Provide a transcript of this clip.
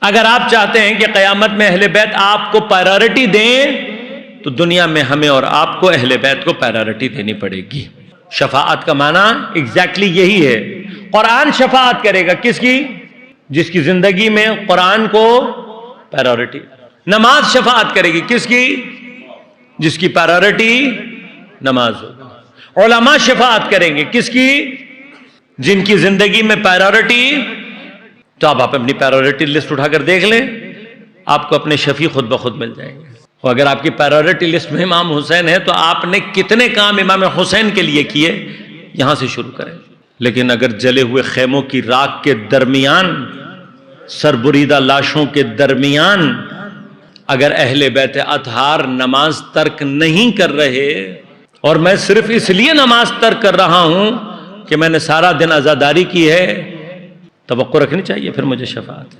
अगर आप चाहते हैं कि क़यामत में अहले बैत आपको प्रायोरिटी दें तो दुनिया में हमें और आपको अहले बैत को प्रायोरिटी देनी पड़ेगी। शफाअत का माना एग्जैक्टली यही है। कुरान शफाअत करेगा किसकी? जिसकी जिंदगी में कुरान को प्रायोरिटी। नमाज शफाअत करेगी किसकी? जिसकी प्रायोरिटी नमाज हो। उलमा शफाअत करेंगे किसकी? जिनकी जिंदगी में प्रायोरिटी। तो आप अपनी प्रायोरिटी लिस्ट उठाकर देख लें, आपको अपने शफी खुद ब खुद मिल जाएंगे। और अगर आपकी प्रायोरिटी लिस्ट में इमाम हुसैन है तो आपने कितने काम इमाम हुसैन के लिए किए, यहां से शुरू करें। लेकिन अगर जले हुए खेमों की राख के दरमियान, सरबुरीदा लाशों के दरमियान अगर अहले बैत अतहार नमाज तर्क नहीं कर रहे, और मैं सिर्फ इसलिए नमाज तर्क कर रहा हूं कि मैंने सारा दिन अज़ादारी की है, तवक्को रखनी चाहिए फिर मुझे शफाअत।